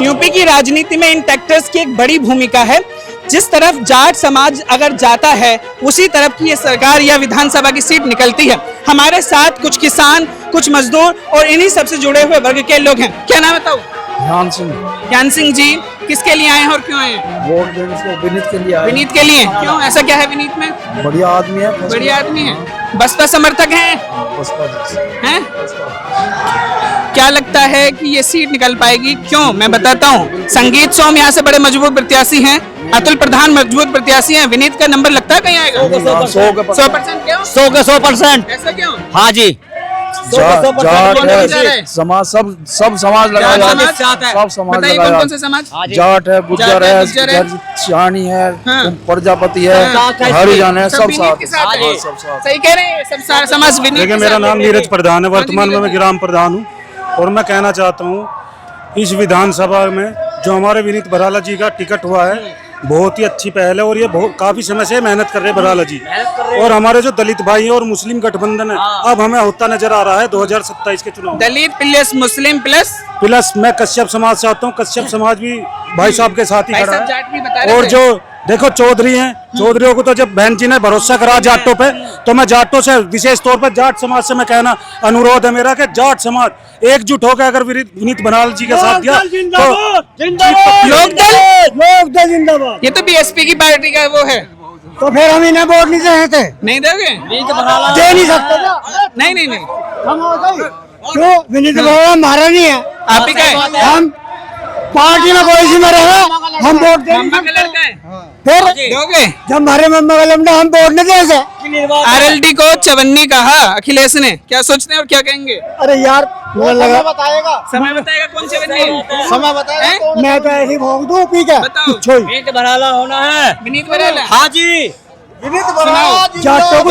UP की राजनीति में इन ट्रैक्टर्स की एक बड़ी भूमिका है। जिस तरफ जाट समाज अगर जाता है उसी तरफ की ये सरकार या विधानसभा की सीट निकलती है। हमारे साथ कुछ किसान, कुछ मजदूर और इन्हीं सबसे जुड़े हुए वर्ग के लोग हैं। क्या नाम बताओ? ज्ञान सिंह जी, किसके लिए आए हैं और क्यों आए हैं? वोट देने से विनीत के लिए आए। विनीत के लिए क्यों? ऐसा क्या है विनीत में? बढ़िया आदमी है। बढ़िया आदमी है। बसपा समर्थक हैं? हैं? क्या लगता है कि ये सीट निकल पाएगी? क्यों? मैं बताता हूँ। संगीत सोम यहाँ से बड़े मजबूत प्रत्याशी हैं, अतुल प्रधान मजबूत प्रत्याशी हैं। विनीत का नंबर लगता है कहीं आएगा? 100% क्यों? 100%। ऐसा क्यों? हाँ जी, समाज सब समाज लगाया, सब समाज बताइए लगाया। कौन से समाज? जाट है, गुज्जर है, सियानी है, प्रजापति है, हरिजन है, सब साथ। सही कह रहे हैं, सब सारा समाज। देखिए, मेरा नाम नीरज प्रधान है, वर्तमान में मैं ग्राम प्रधान हूँ और मैं कहना चाहता हूँ इस विधानसभा में जो हमारे विनीत बराला जी का टिकट हुआ है बहुत ही अच्छी पहल है और ये बहुत काफी समय से मेहनत कर रहे हैं बराला जी। और हमारे जो दलित भाई और मुस्लिम गठबंधन है अब हमें होता नजर आ रहा है 2027 के चुनाव। दलित प्लस मुस्लिम प्लस मैं कश्यप समाज से आता हूँ। कश्यप समाज भी भाई साहब के साथ ही खड़ा है। और जो देखो चौधरी हैं, चौधरियों को तो जब बहन जी ने भरोसा करा जाटों पे, तो मैं जाटों से विशेष तौर पर जाट समाज से मैं कहना अनुरोध है मेरा कि जाट समाज एकजुट होकर अगर विनीत बराला जी के साथ गया तो लोकदल जिंदाबाद। ये तो बीएसपी की पार्टी का वो है, तो फिर हम इन्हें वोट नहीं देते। नहीं दोगे? दे नहीं सकते। नहीं क्यों? विनीत बराला हमारा नहीं है, आप ही का है। हम पार्टी में कोई सी में रहे, हम वोट देंगे। मम्मा का लड़का है, फिर दोगे? जब हमारे मम्मा का लमड़ा हम वोट नहीं दे। आरएलडी को चवन्नी कहा अखिलेश ने, क्या सोचते हैं और क्या कहेंगे? अरे यार मुझे लगा समय बताएगा कौन चवन्नी? समय बताएगा। मैं तो ऐसी भोग दूं पी के। बताओ। विनीत बराला होना है। विनीत बराला? हाँ जी, जाटों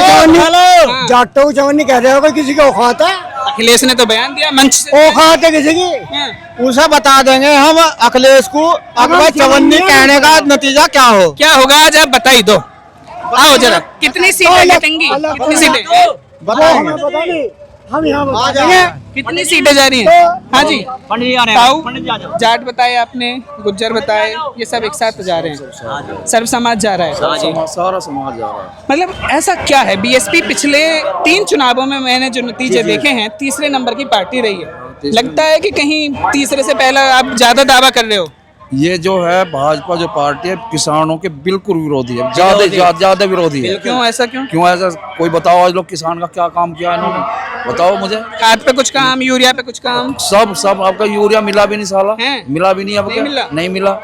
को चवन्नी कह रहे हो, किसी का औकात है? अखिलेश ने तो बयान दिया मंच से। औकात है किसी की? उसे बता देंगे हम अखिलेश को अगर चवन्नी कहने का नतीजा क्या हो। क्या होगा आज आप बताई दो। आओ जरा, कितनी सीटें जीतेंगी? कितनी सीटें? बताएंगे हम यहाँ बताएंगे। कितनी सीटें जा रही हैं? हाँ जी, पंडित जी आ रहे ताऊ, हैं, पंडित जी आ जाओ। जाट बताए आपने, गुज्जर बताए, ये सब एक साथ जा रहे हैं, सर्व समाज जा रहा है। सारा समाज जा रहा है। मतलब ऐसा क्या है? बीएसपी पिछले 3 चुनावों में मैंने जो नतीजे देखे हैं तीसरे नंबर की पार्टी रही है। लगता है कि कहीं तीसरे से पहला आप ज्यादा दावा कर रहे हो? ये जो है भाजपा जो पार्टी है किसानों के बिल्कुल विरोधी है, ज्यादा विरोधी है। क्यों? ऐसा क्यों? क्यों ऐसा? कोई बताओ आज लोग किसान का क्या काम किया इन्होंने, बताओ मुझे। खाद पे कुछ काम, यूरिया पे कुछ काम, सब आपका यूरिया मिला भी नहीं साला, मिला भी नहीं। अब नहीं मिला? नहीं मिला।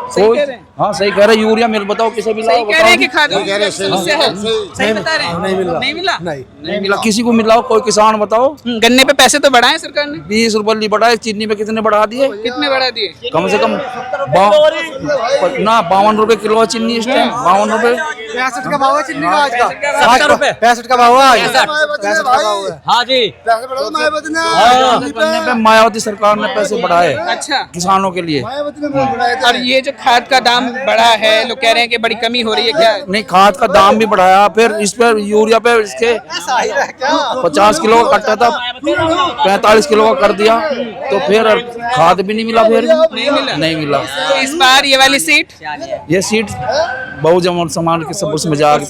सही कह रहे हैं। हाँ सही कह रहे, यूरिया मिल, बताओ किसे मिला? सही कह रहे हैं कि खाद समस्या है। सही बता रहे हैं? नहीं मिला। नहीं मिला, किसी को मिला? कोई किसान बताओ। गन्ने पे पैसे तो बढ़ाए सरकार ने, 20 रुपये बढ़ाए। चीनी पे कितने बढ़ा दिए? कितने बढ़ा दिए? कम से कम 52 रुपए किलो है चीनी इस टाइम। 52 रुपए। 65 का भाव है चीनी का आज का। 70 रुपए। 65 का भाव है। 65 का भाव है। हाँ जी, मायावती सरकार ने पैसे बढ़ाए अच्छा किसानों के लिए। और ये जो खाद का दाम बढ़ा है, लोग कह रहे हैं कि बड़ी कमी हो रही है, क्या? नहीं, खाद का दाम भी बढ़ाया, फिर इस पर यूरिया पे इसके 50 किलो का कट्टा था 45 किलो का कर दिया, तो फिर खाद भी नहीं मिला। फिर नहीं मिला। तो इस बार ये वाली सीट, ये सीट बहुजन समाज के सब उसमें जाके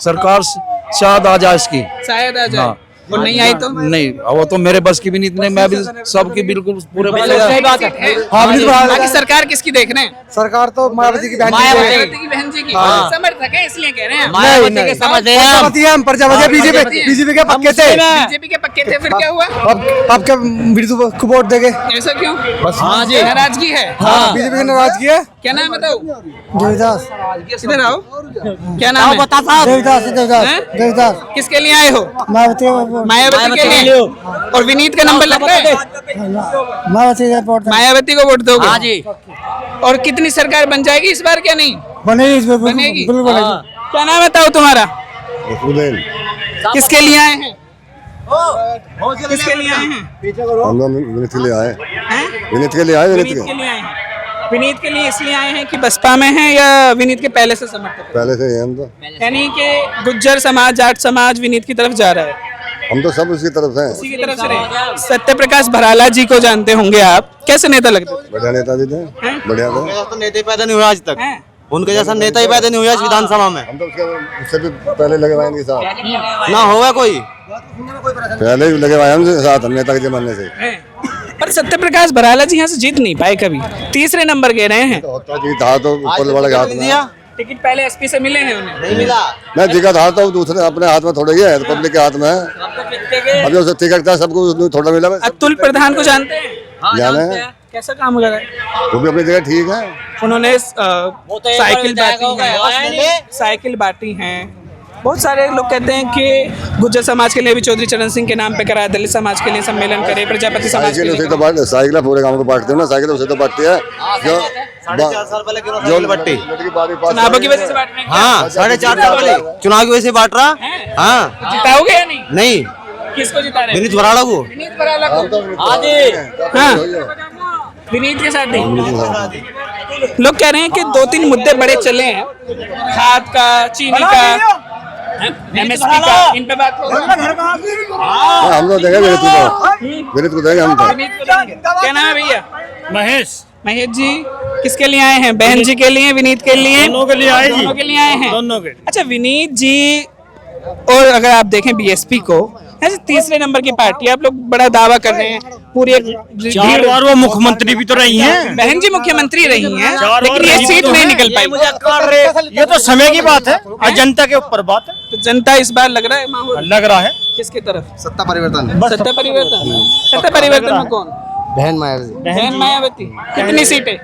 सरकार शायद आ जाए इसकी, शायद आ जाए। हाँ। वो नहीं आई तो नहीं, वो तो मेरे बस की भी नहीं इतने, मैं भी सबकी बिल्कुल पूरे सही बात है। बाकी सरकार किसकी देख रहे हैं? सरकार तो मायावती की बहन मायावती की बहन जी की समर्थक है, इसलिए कह रहे हैं। मायावती के समझ हम प्रजापति बीजेपी के पक्के थे। बीजेपी के पक्के थे, फिर क्या हुआ? अब क्या बिरजू को वोट देंगे? ऐसा क्यों? हाँ जी, नाराजगी है। बीजेपी की नाराजगी है। क्या नाम बताओ? देवदास। इधर आओ, क्या नाम है? बता साहब। देवदास। किसके लिए आए हो? मायावती के लिए। और विनीत का नंबर लगता है? मायावती को वोट दोगे? हाँ जी। और कितनी सरकार बन जाएगी इस बार? क्या नहीं बनेगी? बिल्कुल। क्या नाम बताओ तुम्हारा? किसके लिए आए हैं? किसके लिए आए हैं? विनीत के लिए आए। विनीत के लिए आए। विनीत के लिए आए हैं। विनीत के लिए इसलिए आए हैं कि बसपा में हैं या विनीत के पहले से समर्थक? पहले से ही हम तो। यानी कि गुज्जर समाज, जाट समाज विनीत की तरफ जा रहा है। हम तो सब उसकी तरफ से हैं। उसी की तरफ से रहे। सत्य प्रकाश भराला जी को जानते होंगे आप, कैसे नेता लगते हैं? बढ़िया नेता जी थे, बढ़िया थे। तो नेता ही पैदा नहीं हुआ आज तक, हैं? उनके जैसा नेता ही पैदा नहीं हुआ इस विधानसभा में। हम तो उससे भी पहले लगे हुए हैं इनके साथ, ना होगा कोई। पहले भी लगे हुए हैं हमसे साथ, हम नेता के जमाने से। हैं? पर सत्य प्रकाश भराला जी यहाँ से जीत नहीं पाए कभी, तीसरे नंबर गए रहे हैं। होता जी था तो ऊपर वाले के हाथ में, टिकट पहले एसपी से मिले हैं उन्हें। नहीं मिला। मैं टिकट था तो दूसरे अपने हाथ में थोड़ा ही है, पब्लिक के हाथ में है। अभी उसे टिकट था सबको उसमें थोड़ा मिला। अतुल प्रधान को जानते हैं? जाना है, कैसा काम कर रहे हैं? वो भी अपनी जगह ठीक है। उन्होंने साइकिल बांटी है, साइकिल बांटी हैं। बहुत सारे लोग कहते हैं कि गुर्जर समाज के लिए भी चौधरी चरण सिंह के नाम पे कराया, दलित समाज के लिए सम्मेलन करे, प्रजापति समाज के साइकिल उसे लिए। तो बांट, साइकिल पूरे गांव को बांटते हो ना, साइकिल उसे तो बांटती है जो 4.5 साल पहले क्यों जो बट्टी। लड़की बारी पास चुनावों की वजह से बांट रहे हैं? हाँ 4.5 साल पहले चुनाव की वजह से बांट रहा। हाँ जिताओगे या नहीं? नहीं, किसको जिता रहे हैं? विनीत भराड़ा को। विनीत भराला को। हाँ विनीत के साथ नहीं। लोग कह रहे हैं कि 2-3 मुद्दे बड़े चले हैं, खाद का, चीनी का, एमएसपी का, इन पे बात होगी। हम तो देंगे विनीत को देंगे हम तो। विनीत को देंगे। क्या नाम है भैया? महेश महेश जी किसके लिए आए हैं? बहन जी के लिए, विनीत के लिए? दोनों के लिए आए जी। दोनों के लिए आए हैं। दोनों के। अच्छा, विनीत जी और अगर आप देखें बीएसपी को, ऐसे तीसरे नंबर की पार्टी, आप लोग बड़ा दावा कर रहे हैं, पूरी एक 4 बार वो मुख्यमंत्री भी तो रही हैं। बहन जी मुख्यमंत्री रही हैं, लेकिन ये सीट नहीं निकल पाई। ये तो समय की बात है और जनता के ऊपर बात है। तो जनता इस बार लग रहा है माहौल लग रहा है किसकी तरफ? सत्ता परिवर्तन। सत्ता परिवर्तन। सत्ता परिवर्तन में कौन? बहन मायावती। बहन मायावती। कितनी सीटें?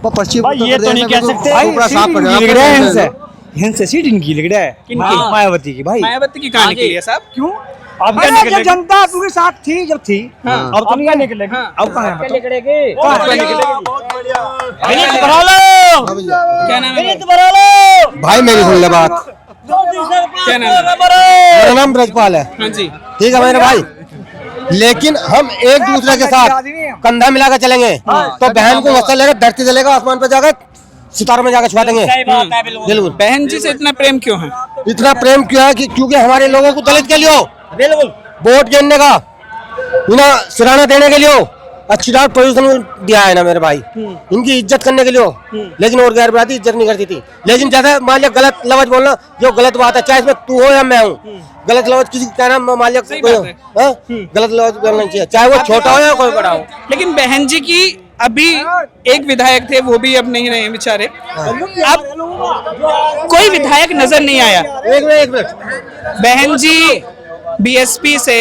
पर्ची भाई ये तो नहीं कह सकते। पूरा साफ कर लग रहा है इनसे। इनसे सीट इनकी लग रहा है। किनकी? मायावती की भाई। मायावती की कहानी के लिए साहब क्यों? अब क्या निकलेगी? जनता पूरे साथ थी जब थी। हाँ। अब तो नहीं निकलेगी। हाँ। अब कहाँ है? क्या नाम है? भाई मेरी सुन ले बात, क्या नाम है? मेरा नाम ब्रजपाल है, हाँ जी। ठीक है मेरे भाई। लेकिन हम एक दूसरे के साथ कंधा मिलाकर चलेंगे तो बहन को मसल लेगा, धरती से लेगा, आसमान पर जाकर सितारों में जाकर छुपा देंगे। बिल्कुल। बहन जी से इतना प्रेम क्यों है? इतना प्रेम क्यों है कि क्योंकि हमारे लोगों को दलित के लिए बिल्कुल वोट गिनने का, इन्हें सिराना देने के लिए अच्छी तरह पोजीशन दिया है ना मेरे भाई, इनकी इज्जत करने के लिए। लेकिन और गैर बिरादरी इज्जत नहीं करती थी। लेकिन जैसे मान लिया गलत लफ्ज बोलना जो गलत बात है, चाहे इसमें तू हो या मैं हूँ, गलत लफ्ज किसी का नाम मान लिया सही कोई बात है। हाँ? गलत लफ्ज बोलना चाहिए, चाहे वो छोटा हो या कोई बड़ा हो। लेकिन बहन जी की अभी एक विधायक थे, वो भी अब नहीं रहे बेचारे। अब कोई विधायक नजर नहीं आया। एक मिनट। बहन जी बीएसपी से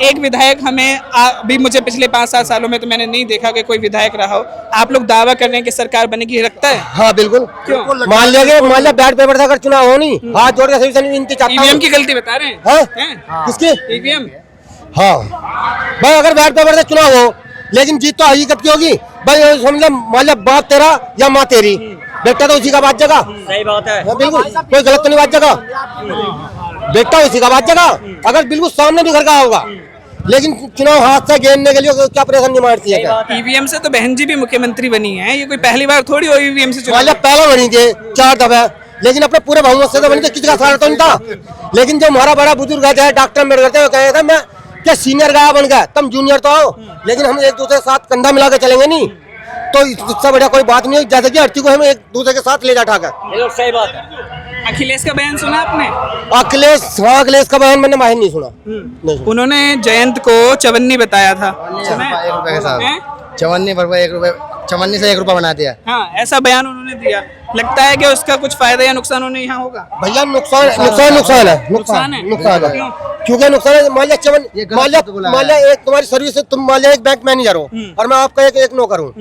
एक विधायक हमें अभी मुझे पिछले 5-7 सालों में तो मैंने नहीं देखा कि कोई विधायक रहा हो। आप लोग दावा कर रहे हैं कि सरकार बनेगी, रखता है? हाँ बिल्कुल। क्यों? मान लिया बैट पेपर था, अगर चुनाव हो नहीं, हाथ जोड़ के सभी से विनती चाहता ईवीएम हूँ। की गलती बता रहे हैं? हाँ? हैं? किसकी? ईवीएम। हाँ भाई, अगर बैट पेपर से चुनाव हो लेकिन जीत तो हकीकत की होगी भाई। समझ लो मान लिया बाप तेरा या माँ तेरी, बेटा तो उसी का बात जगह। सही बात है। हाँ, बिल्कुल कोई गलत तो नहीं बात जगह, बेटा उसी का बात जगह। अगर बिल्कुल सामने भी घर का होगा, लेकिन चुनाव हाथ से गेंदने के लिए क्या परेशानी मारती है क्या? ईवीएम से तो बहन जी भी मुख्यमंत्री बनी है, ये कोई पहली बार थोड़ी हो ईवीएम से मान चुनाव। लिया पहले बनी थी 4 दफे, लेकिन अपने पूरे बहुमत से तो बनी थी, किसी का सहारा तो नहीं था। लेकिन जो हमारा बड़ा बुजुर्ग है डॉक्टर अम्बेडकर थे, वो कहे थे मैं क्या सीनियर गाया बन गया, तुम जूनियर तो आओ, लेकिन हम एक दूसरे के साथ कंधा मिला के चलेंगे नहीं तो इससे बढ़िया कोई बात नहीं है। जैसे कि हर चीज को हम एक दूसरे के साथ ले जा ठाकर। सही बात है। अखिलेश का बयान सुना आपने? अखिलेश, हाँ अखिलेश का बयान मैंने नहीं सुना। नहीं सुना। उन्होंने जयंत को चवन्नी बताया था। सुना है? 1 रुपए के साथ हैं? चवन्नी पर 1 रुपए, चवन्नी से 1 रुपया बना दिया। हाँ, ऐसा बयान उन्होंने दिया। लगता है कि उसका कुछ फायदा या नुकसान उन्हें यहाँ होगा? भैया नुकसान है। नुकसान है? नुकसान है। क्यों? क्योंकि नुकसान है। मान लिया ये गलत तो बोला है। मान लिया एक तुम्हारी सर्विस है, तुम मान लिया एक बैंक मैनेजर हो और मैं आपका एक नौकर हूँ,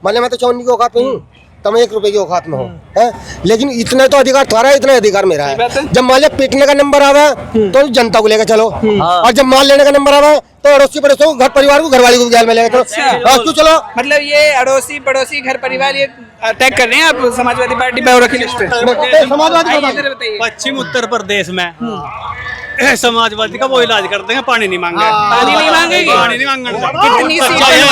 मान लिया मैं तो 54 की औकात में हूँ, तुम 1 रुपए की औकात में हो, है? लेकिन इतने तो अधिकार तुम्हारा है, इतना अधिकार मेरा है। जब मान लिया पीटने का नंबर आवा तो जनता को लेकर चलो, और जब माल लेने का नंबर आवा तो अड़ोसी पड़ोसी को, घर परिवार को, घरवाली को ख्याल में लेगा। क्यों चलो, मतलब ये अड़ोसी पड़ोसी घर परिवार ये अटैक कर रहे हैं आप समाजवादी पार्टी पे और अखिलेश पे? समाजवादी आइए, इधर बताइए। पश्चिम उत्तर प्रदेश में समाजवादी का वो इलाज करते हैं, पानी नहीं मांगे, पानी नहीं मांगेगी? पानी नहीं मांगना। कितनी सीटें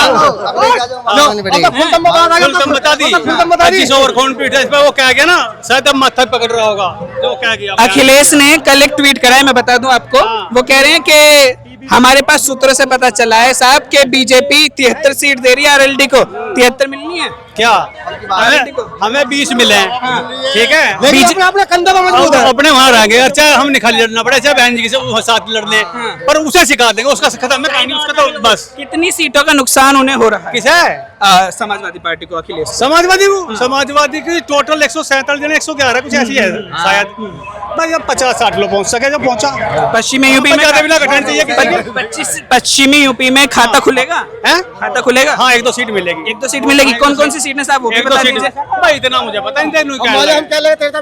बता दी 25 और खून पीट है इस पे, वो कह गया ना, शायद अब माथा पकड़ रहा होगा जो कह गया। अखिलेश ने कल एक ट्वीट करा है, मैं बता दूं आपको। वो कह रहे हैं कि हमारे पास सूत्रों से पता चला है साहब के बीजेपी 73 सीट दे रही है आरएलडी को। 73 मिलनी है क्या? हमें 20 मिले हैं, ठीक है। लेकिन अपने कंधे पर मजबूत है। अपने वहाँ रहेंगे, और चाहे हम निकाल लड़ना पड़े, चाहे बहन जी से वो साथ लड़ ले, पर उसे सिखा देंगे, उसका खत्म है कहानी, उसका तो बस। कितनी सीटों का नुकसान उन्हें हो रहा है? किसे? समाजवादी पार्टी को, अखिलेश। समाजवादी की टोटल 147 जन, 111 कुछ ऐसी है शायद। भाई अब 50-60 लोग पहुंच सके, जब पहुंचा। पश्चिमी यूपी में पश्चिमी यूपी में खाता खुलेगा? खाता खुलेगा? हाँ, 1-2 सीट मिलेगी। 1-2 सीट मिलेगी। कौन कौन सी सीट है साहब, वो भी बता दीजिए। भाई इतना मुझे पता नहीं, हम कह लेते हैं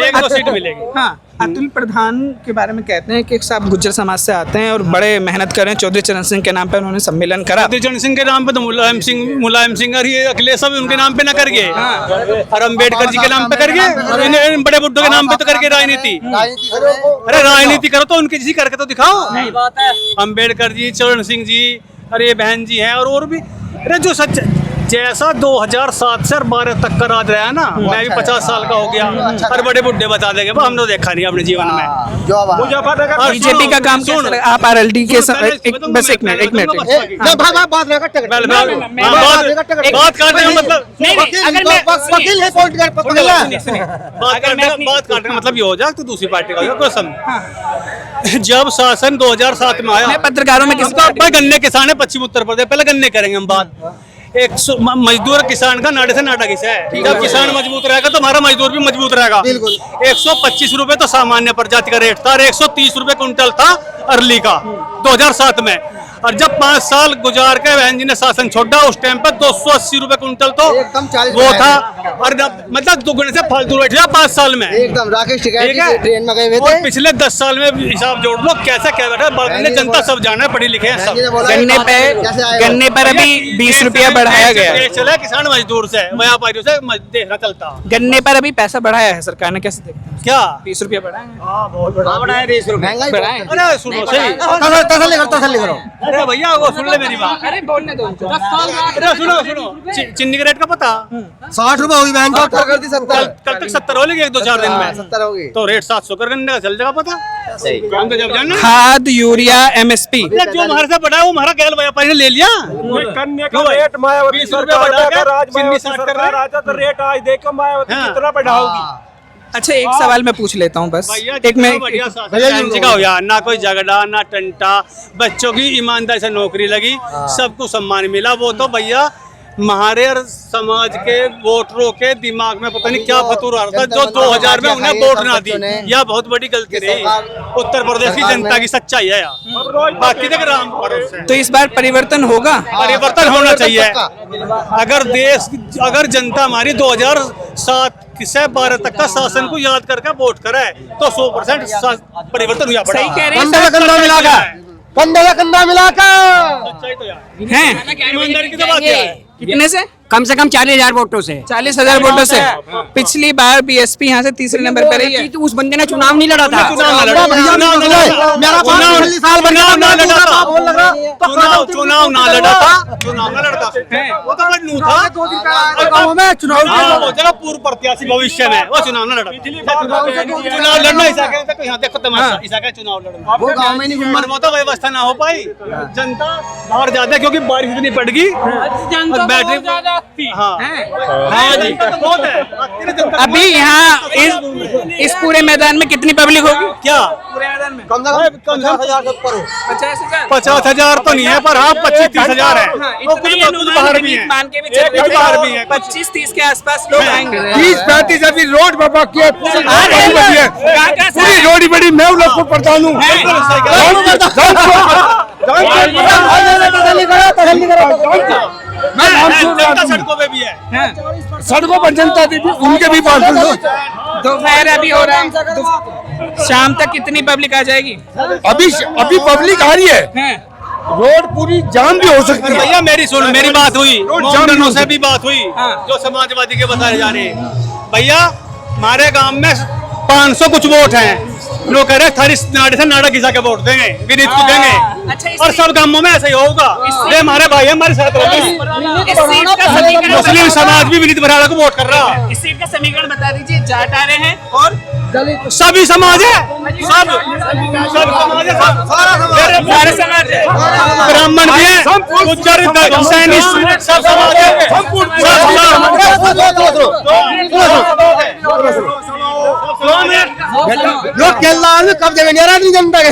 1-2 सीट मिलेगी। हाँ, अतुल प्रधान के बारे में कहते हैं कि साहब गुज्जर समाज से आते हैं और बड़े मेहनत कर रहे हैं। चौधरी चरण सिंह के नाम पे उन्होंने सम्मेलन करा। चौधरी चरण सिंह के नाम पे तो मुलायम सिंह और ये अखिलेश सब उनके नाम पे ना कर गए, और अम्बेडकर जी के नाम पे कर गए, इन बड़े बुड्ढों के नाम पे तो करके राजनीति। अरे राजनीति करो तो उनकी किसी करके तो दिखाओ। अम्बेडकर जी, चरण सिंह जी, और ये बहन जी हैं, और भी। अरे जो सच जैसा 2007 से 12 तक का राज रहा है ना, मैं भी 50 साल का हो गया, और बड़े बुड्ढे बता देंगे, हम तो देखा नहीं अपने जीवन में। बीजेपी का काम कैसा लगा? आप आरएलडी के बस एक मिनट बात करने का मतलब बात करने का मतलब ये हो जाए तो दूसरी पार्टी का कसम। जब शासन 2007 में आया, पत्रकारों में गन्ने किसान है पश्चिम उत्तर प्रदेश, पहले गन्ने करेंगे हम बात। एक मजदूर किसान का नाटे से नाटा किसा है। जब किसान मजबूत रहेगा तो हमारा मजदूर भी मजबूत रहेगा। 125 रुपए तो सामान्य प्रजाति का रेट था, और 130 रुपए कुंटल था अरली का 2007 में। और जब 5 साल गुजार के बहन जी ने शासन छोड़ा, उस टाइम पे 280 रुपए कुंटल तो वो था, और मतलब दुगने से फालतू रेट था 5 साल में एकदम। राकेश ट्रेन में गए हुए थे, और पिछले 10 साल में हिसाब जोड़ लो कैसा क्या बैठा है। जनता सब जाना है, पढ़ी लिखे हैं सब। गन्ने पर अभी 20 रुपया बढ़ाया गया। चला किसान मजदूर से, व्यापारियों से देखना चलता। गन्ने पर अभी पैसा बढ़ाया है सरकार ने, कैसे देखते हैं? क्या 20 रुपया बढ़ाया है? बहुत बढ़ाया 20 रुपए महंगाई। अरे सुनो सही, तसल्ली करो। अरे भैया वो सुन ले मेरी बात। अरे बोलने दो उनको। अरे सुनो चीनी के रेट का पता 60 रुपए हुई बहन का, कर दी 70। कल तक 70 हो लेगी, 1-2-4 दिन में 70 होगी तो रेट 700 कर गन्ने का चल जाएगा पता। हम तो जब जानना खाद, यूरिया, एमएसपी जो हमारे से बढ़ा है वो हमारा गैल व्यापारी ने ले लिया। गन्ने का रेट मायावती सरकार तो रेट आज देखो मायावती कितना बढ़ाओगी। अच्छा, एक सवाल मैं पूछ लेता हूँ बस। एक में जगह हो यार, ना कोई झगड़ा ना टंटा, बच्चों की ईमानदारी से नौकरी लगी, सबको सम्मान मिला। वो तो भैया हमारे समाज के वोटरों के दिमाग में पता नहीं क्या फतूर आ रहा था, जो 2000 में उन्हें वोट ना दी। यह बहुत बड़ी गलती रही उत्तर प्रदेश की जनता की सच्चाई है यार। बाकी तक राम भरोसे। तो इस बार परिवर्तन होगा? परिवर्तन होना चाहिए। अगर जनता हमारी 2007 से 12 तक का शासन को याद करके वोट करे तो 100% परिवर्तन हुआ। सही कह रहे हैं। कंधे का कंधा मिलाकर सच्चाई तो यार हैं? ईमानदारी की तो बात है। कितने से? कम से कम 40,000 वोटों से। 40,000 वोटों से। पिछली बार बीएसपी यहाँ से तीसरे नंबर पर रही है। तो उस बंदे ने चुनाव नहीं लड़ा था। चुनाव ना लड़ा था, वो तो बदनू था। पूर्व प्रत्याशी भविष्य में वो चुनाव न लड़ा। चुनाव लड़ना यहाँ देखो तमाशा, चुनाव लड़ना वो गाँव में नहीं, वो तो व्यवस्था ना हो पाई। जनता बाहर ज्यादा क्योंकि बारिश इतनी पड़ गई, बैटरी अभी यहाँ इस पूरे मैदान में कितनी पब्लिक होगी? क्या पूरे मैदान में 50,000 तो नहीं है, पर हाँ 25-30,000 है। बाहर भी है, मान के भी चलो बाहर भी है, 25-30 के आसपास लोग आएंगे। 30-35 अभी रोड पर बाकी है, पूरी रोड बड़ी, मैं उन लोग को प्रधान हूँ। सड़कों पे भी है, सड़कों पर जनता भी, उनके भी पास दोपहर अभी हो रहा है, शाम तक कितनी पब्लिक आ जाएगी? अभी पब्लिक आ रही है, रोड पूरी जाम भी हो सकती है। भैया मेरी सुन, मेरी बात हुई, जाम मोमडनों से भी बात हुई, जो समाजवादी के बताए जा रहे हैं। भैया हमारे गांव में 500 कुछ वोट हैं, लोग कह रहे हैं थारी नाड़े से नाड़ा घिसा के वोट देंगे, विनीत को देंगे। अच्छा, और सब गांवों में ऐसा ही होगा। ये हमारे भाई हमारे साथ होंगे। इस सीट का समीकरण मुस्लिम समाज भी विनीत भराड़ा को वोट कर रहा है। इस सीट का समीकरण बता दीजिए। जाट आ रहे हैं और सभी समाज है, सब समाज है, सारे समाज है। ब्राह्मण भी है, गुज्जर, सैनिक, सब समाज है। जो केरला में कब जगह नहीं आ रहा नहीं जनता के